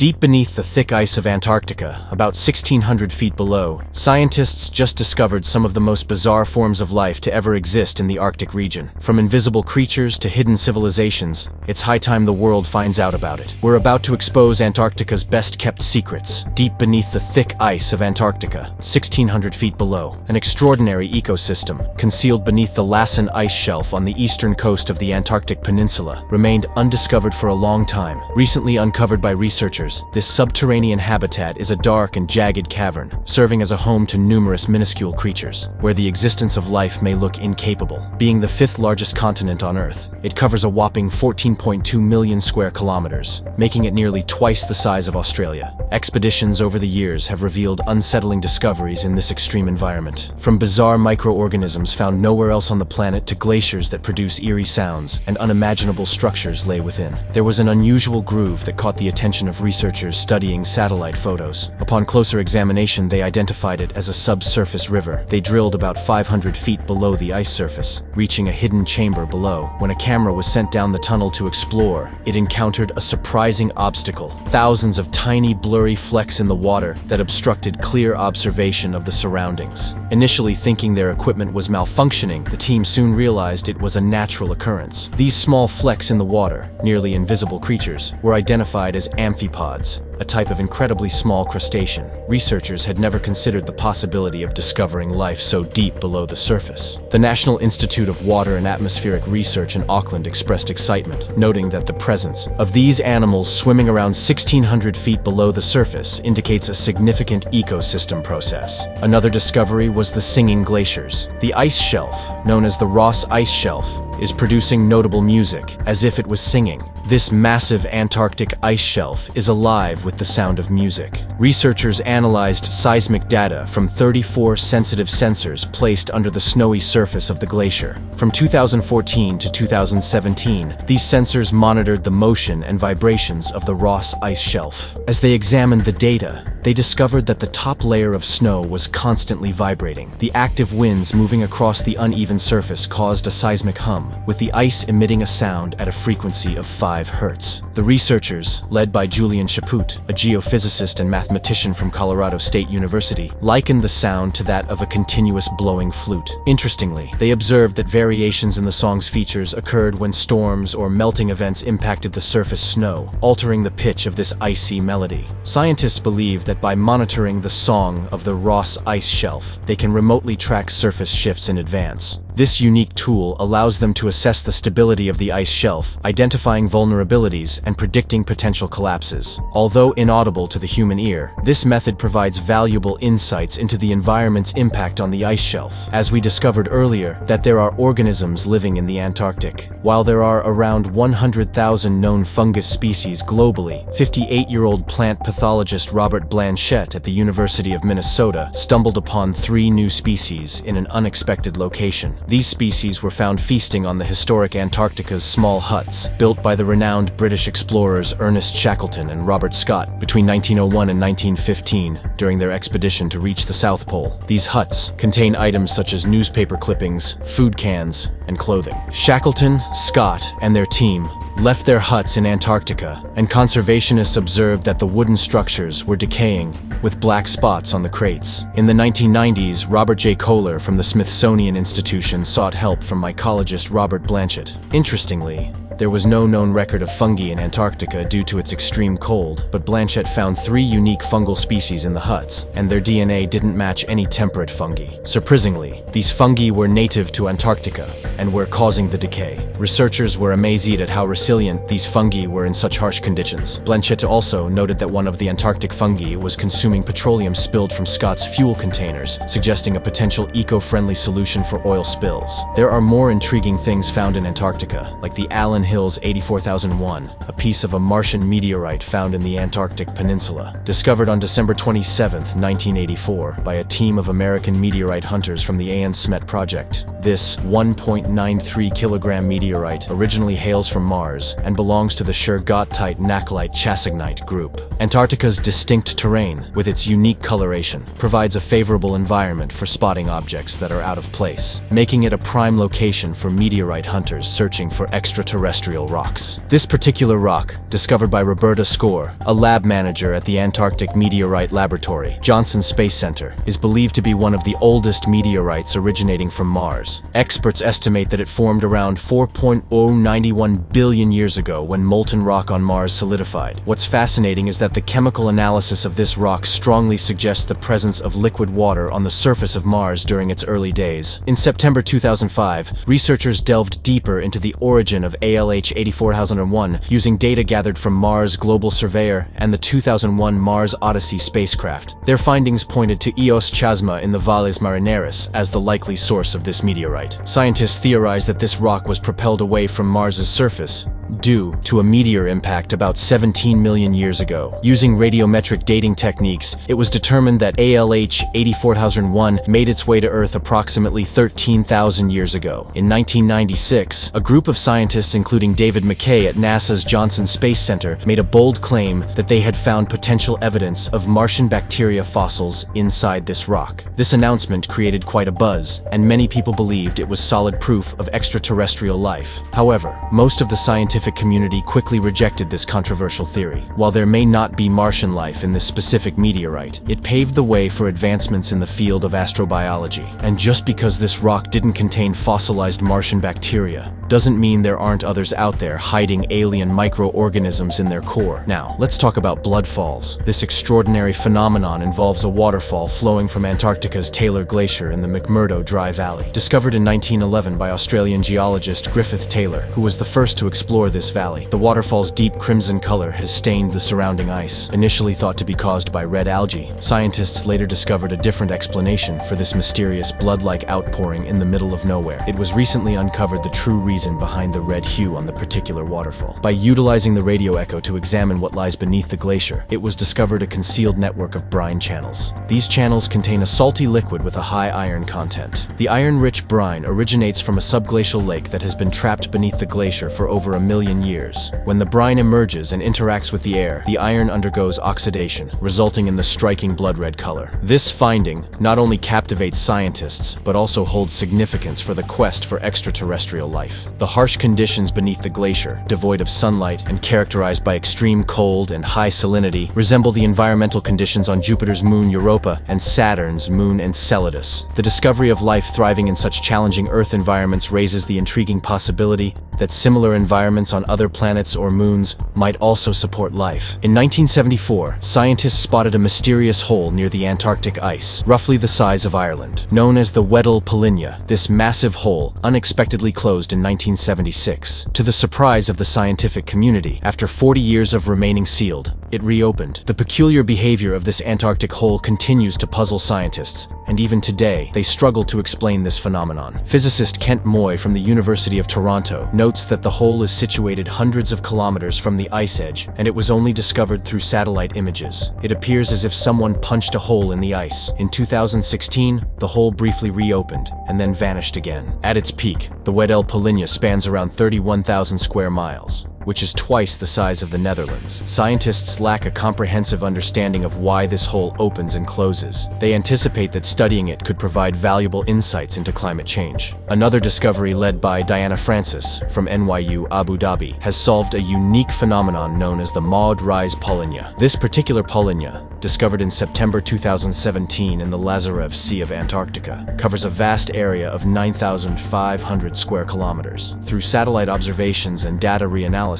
Deep beneath the thick ice of Antarctica, about 1,600 feet below, scientists just discovered some of the most bizarre forms of life to ever exist in the Arctic region. From invisible creatures to hidden civilizations, it's high time the world finds out about it. We're about to expose Antarctica's best-kept secrets. Deep beneath the thick ice of Antarctica, 1,600 feet below, an extraordinary ecosystem, concealed beneath the Lassen ice shelf on the eastern coast of the Antarctic Peninsula, remained undiscovered for a long time. Recently uncovered by researchers, this subterranean habitat is a dark and jagged cavern, serving as a home to numerous minuscule creatures, where the existence of life may look incapable. Being the fifth largest continent on Earth, it covers a whopping 14.2 million square kilometers, making it nearly twice the size of Australia. Expeditions over the years have revealed unsettling discoveries in this extreme environment. From bizarre microorganisms found nowhere else on the planet to glaciers that produce eerie sounds and unimaginable structures lay within. There was an unusual groove that caught the attention of researchers studying satellite photos. Upon closer examination, they identified it as a subsurface river. They drilled about 500 feet below the ice surface, reaching a hidden chamber below. When a camera was sent down the tunnel to explore, it encountered a surprising obstacle: thousands of tiny, blurry flecks in the water that obstructed clear observation of the surroundings. Initially thinking their equipment was malfunctioning, the team soon realized it was a natural occurrence. These small flecks in the water, nearly invisible creatures, were identified as amphipods, a type of incredibly small crustacean. Researchers had never considered the possibility of discovering life so deep below the surface. The National Institute of Water and Atmospheric Research in Auckland expressed excitement, noting that the presence of these animals swimming around 1,600 feet below the surface indicates a significant ecosystem process. Another discovery was the singing glaciers. The ice shelf, known as the Ross Ice Shelf, is producing notable music, as if it was singing. This massive Antarctic ice shelf is alive with the sound of music. Researchers analyzed seismic data from 34 sensitive sensors placed under the snowy surface of the glacier. From 2014 to 2017, these sensors monitored the motion and vibrations of the Ross Ice Shelf. As they examined the data, they discovered that the top layer of snow was constantly vibrating. The active winds moving across the uneven surface caused a seismic hum, with the ice emitting a sound at a frequency of 5 Hertz. The researchers, led by Julian Chaput, a geophysicist and mathematician from Colorado State University, likened the sound to that of a continuous blowing flute. Interestingly, they observed that variations in the song's features occurred when storms or melting events impacted the surface snow, altering the pitch of this icy melody. Scientists believe that by monitoring the song of the Ross Ice Shelf, they can remotely track surface shifts in advance. This unique tool allows them to assess the stability of the ice shelf, identifying vulnerabilities and predicting potential collapses. Although inaudible to the human ear, this method provides valuable insights into the environment's impact on the ice shelf. As we discovered earlier, that there are organisms living in the Antarctic. While there are around 100,000 known fungus species globally, 58-year-old plant pathologist Robert Blanchette at the University of Minnesota stumbled upon 3 new species in an unexpected location. These species were found feasting on the historic Antarctica's small huts, built by the renowned British explorers Ernest Shackleton and Robert Scott between 1901 and 1915 during their expedition to reach the South Pole. These huts contain items such as newspaper clippings, food cans, and clothing. Shackleton, Scott, and their team left their huts in Antarctica, and conservationists observed that the wooden structures were decaying, with black spots on the crates. In the 1990s, Robert J. Kohler from the Smithsonian Institution sought help from mycologist Robert Blanchette. Interestingly, there was no known record of fungi in Antarctica due to its extreme cold, but Blanchette found 3 unique fungal species in the huts, and their DNA didn't match any temperate fungi. Surprisingly, these fungi were native to Antarctica and were causing the decay. Researchers were amazed at how resilient these fungi were in such harsh conditions. Blanchette also noted that one of the Antarctic fungi was consuming petroleum spilled from Scott's fuel containers, suggesting a potential eco-friendly solution for oil spills. There are more intriguing things found in Antarctica, like the Allen Hills 84001, a piece of a Martian meteorite found in the Antarctic Peninsula. Discovered on December 27, 1984, by a team of American meteorite hunters from the AN Smet project, This 1.93 kilogram meteorite originally hails from Mars and belongs to the Shergotite-Nacolite-Chasignite group. Antarctica's distinct terrain, with its unique coloration, provides a favorable environment for spotting objects that are out of place, making it a prime location for meteorite hunters searching for extraterrestrial rocks. This particular rock, discovered by Roberta Score, a lab manager at the Antarctic Meteorite Laboratory, Johnson Space Center, is believed to be one of the oldest meteorites originating from Mars. Experts estimate that it formed around 4.091 billion years ago when molten rock on Mars solidified. What's fascinating is that the chemical analysis of this rock strongly suggests the presence of liquid water on the surface of Mars during its early days. In September 2005, researchers delved deeper into the origin of ALH 84001 using data gathered from Mars Global Surveyor and the 2001 Mars Odyssey spacecraft. Their findings pointed to Eos Chasma in the Valles Marineris as the likely source of this meteorite. Scientists theorize that this rock was propelled away from Mars's surface due to a meteor impact about 17 million years ago. Using radiometric dating techniques, it was determined that ALH 84001 made its way to Earth approximately 13,000 years ago. In 1996, a group of scientists, including David McKay at NASA's Johnson Space Center, made a bold claim that they had found potential evidence of Martian bacteria fossils inside this rock. This announcement created quite a buzz, and many people believed it was solid proof of extraterrestrial life. However, most of the scientific community quickly rejected this controversial theory. While there may not be Martian life in this specific meteorite, it paved the way for advancements in the field of astrobiology. And just because this rock didn't contain fossilized Martian bacteria, doesn't mean there aren't others out there hiding alien microorganisms in their core. Now, let's talk about blood falls. This extraordinary phenomenon involves a waterfall flowing from Antarctica's Taylor Glacier in the McMurdo Dry Valley. Discovered in 1911 by Australian geologist Griffith Taylor, who was the first to explore this valley. The waterfall's deep crimson color has stained the surrounding ice. Initially thought to be caused by red algae, scientists later discovered a different explanation for this mysterious blood-like outpouring in the middle of nowhere. It was recently uncovered the true reason behind the red hue on the particular waterfall. By utilizing the radio echo to examine what lies beneath the glacier, it was discovered a concealed network of brine channels. These channels contain a salty liquid with a high iron content. The iron-rich brine originates from a subglacial lake that has been trapped beneath the glacier for over a million years. When the brine emerges and interacts with the air, the iron undergoes oxidation, resulting in the striking blood-red color. This finding not only captivates scientists, but also holds significance for the quest for extraterrestrial life. The harsh conditions beneath the glacier, devoid of sunlight and characterized by extreme cold and high salinity, resemble the environmental conditions on Jupiter's moon Europa and Saturn's moon Enceladus. The discovery of life thriving in such challenging Earth environments raises the intriguing possibility that similar environments on other planets or moons might also support life. In 1974, scientists spotted a mysterious hole near the Antarctic ice, roughly the size of Ireland. Known as the Weddell Polynya, this massive hole unexpectedly closed in 1976. To the surprise of the scientific community, after 40 years of remaining sealed, it reopened. The peculiar behavior of this Antarctic hole continues to puzzle scientists, and even today, they struggle to explain this phenomenon. Physicist Kent Moy from the University of Toronto notes that the hole is situated hundreds of kilometers from the ice edge, and it was only discovered through satellite images. It appears as if someone punched a hole in the ice. In 2016, the hole briefly reopened, and then vanished again. At its peak, the Weddell Polynya spans around 31,000 square miles, which is twice the size of the Netherlands. Scientists lack a comprehensive understanding of why this hole opens and closes. They anticipate that studying it could provide valuable insights into climate change. Another discovery led by Diana Francis from NYU Abu Dhabi has solved a unique phenomenon known as the Maud Rise Polynya. This particular polynya, discovered in September 2017 in the Lazarev Sea of Antarctica, covers a vast area of 9,500 square kilometers. Through satellite observations and data reanalysis,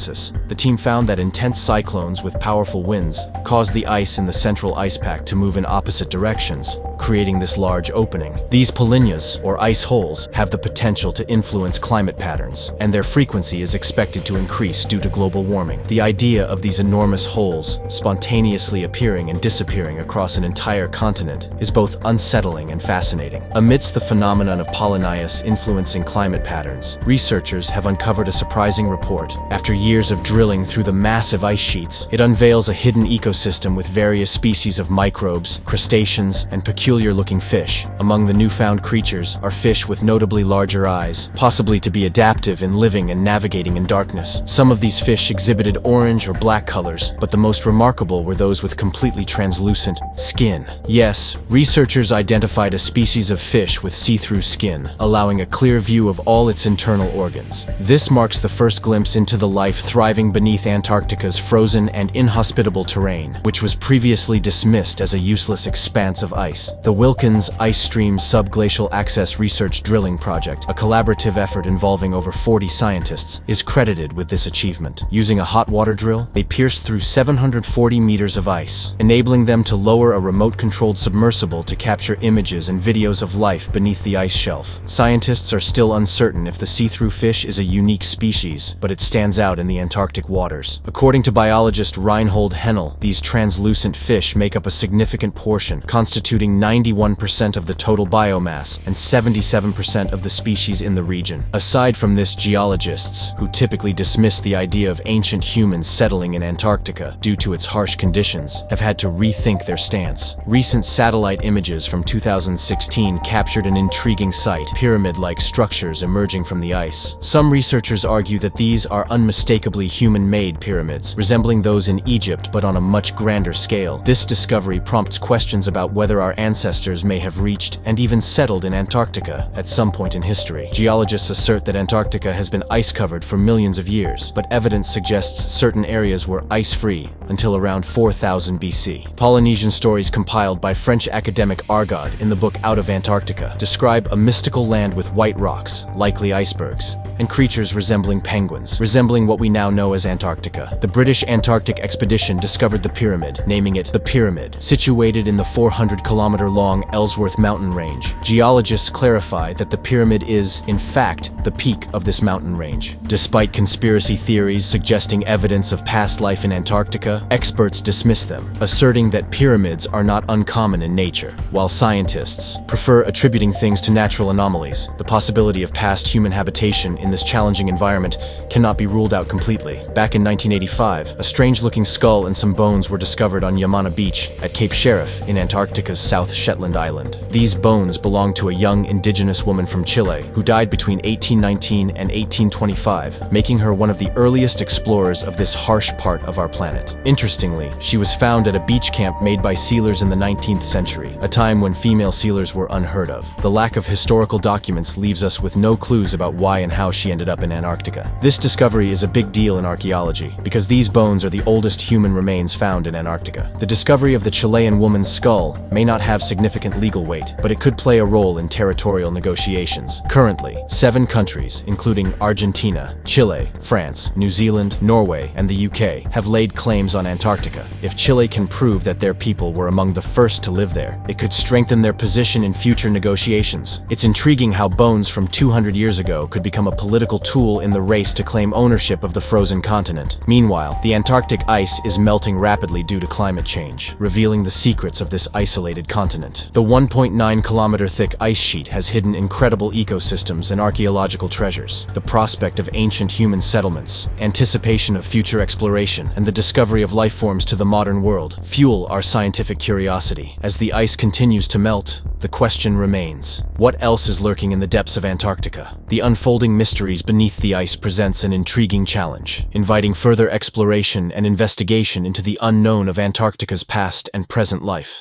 the team found that intense cyclones with powerful winds caused the ice in the central ice pack to move in opposite directions, creating this large opening. These polynyas, or ice holes, have the potential to influence climate patterns, and their frequency is expected to increase due to global warming. The idea of these enormous holes spontaneously appearing and disappearing across an entire continent is both unsettling and fascinating. Amidst the phenomenon of polynyas influencing climate patterns, researchers have uncovered a surprising report. After years of drilling through the massive ice sheets, it unveils a hidden ecosystem with various species of microbes, crustaceans, and peculiar peculiar-looking fish. Among the newfound creatures are fish with notably larger eyes, possibly to be adaptive in living and navigating in darkness. Some of these fish exhibited orange or black colors, but the most remarkable were those with completely translucent skin. Yes, researchers identified a species of fish with see-through skin, allowing a clear view of all its internal organs. This marks the first glimpse into the life thriving beneath Antarctica's frozen and inhospitable terrain, which was previously dismissed as a useless expanse of ice. The Wilkins Ice Stream Subglacial Access Research Drilling Project, a collaborative effort involving over 40 scientists, is credited with this achievement. Using a hot water drill, they pierced through 740 meters of ice, enabling them to lower a remote-controlled submersible to capture images and videos of life beneath the ice shelf. Scientists are still uncertain if the see-through fish is a unique species, but it stands out in the Antarctic waters. According to biologist Reinhold Hennel, these translucent fish make up a significant portion, constituting 91% of the total biomass and 77% of the species in the region. Aside from this, geologists, who typically dismiss the idea of ancient humans settling in Antarctica due to its harsh conditions, have had to rethink their stance. Recent satellite images from 2016 captured an intriguing sight, pyramid-like structures emerging from the ice. Some researchers argue that these are unmistakably human-made pyramids, resembling those in Egypt but on a much grander scale. This discovery prompts questions about whether our ancestors may have reached and even settled in Antarctica at some point in history. Geologists assert that Antarctica has been ice-covered for millions of years, but evidence suggests certain areas were ice-free until around 4000 BC. Polynesian stories compiled by French academic Argaud in the book Out of Antarctica describe a mystical land with white rocks, likely icebergs, and creatures resembling penguins, resembling what we now know as Antarctica. The British Antarctic expedition discovered the pyramid, naming it the Pyramid, situated in the 400-kilometer-long Ellsworth mountain range. Geologists clarify that the pyramid is, in fact, the peak of this mountain range. Despite conspiracy theories suggesting evidence of past life in Antarctica, experts dismiss them, asserting that pyramids are not uncommon in nature. While scientists prefer attributing things to natural anomalies, the possibility of past human habitation in this challenging environment cannot be ruled out completely. Back in 1985, a strange-looking skull and some bones were discovered on Yamana Beach at Cape Sheriff in Antarctica's South Shetland Island. These bones belonged to a young indigenous woman from Chile who died between 1819 and 1825, making her one of the earliest explorers of this harsh part of our planet. Interestingly, she was found at a beach camp made by sealers in the 19th century, a time when female sealers were unheard of. The lack of historical documents leaves us with no clues about why and how she ended up in Antarctica. This discovery is a big deal in archaeology, because these bones are the oldest human remains found in Antarctica. The discovery of the Chilean woman's skull may not have significant legal weight, but it could play a role in territorial negotiations. Currently, 7 countries, including Argentina, Chile, France, New Zealand, Norway, and the UK, have laid claims on Antarctica. If Chile can prove that their people were among the first to live there, it could strengthen their position in future negotiations. It's intriguing how bones from 200 years ago could become a political tool in the race to claim ownership of the frozen continent. Meanwhile, the Antarctic ice is melting rapidly due to climate change, revealing the secrets of this isolated continent. The 1.9-kilometer thick ice sheet has hidden incredible ecosystems and archaeological treasures. The prospect of ancient human settlements, anticipation of future exploration, and the discovery of life forms to the modern world fuel our scientific curiosity. As the ice continues to melt, the question remains: what else is lurking in the depths of Antarctica? The unfolding mysteries beneath the ice presents an intriguing challenge, inviting further exploration and investigation into the unknown of Antarctica's past and present life.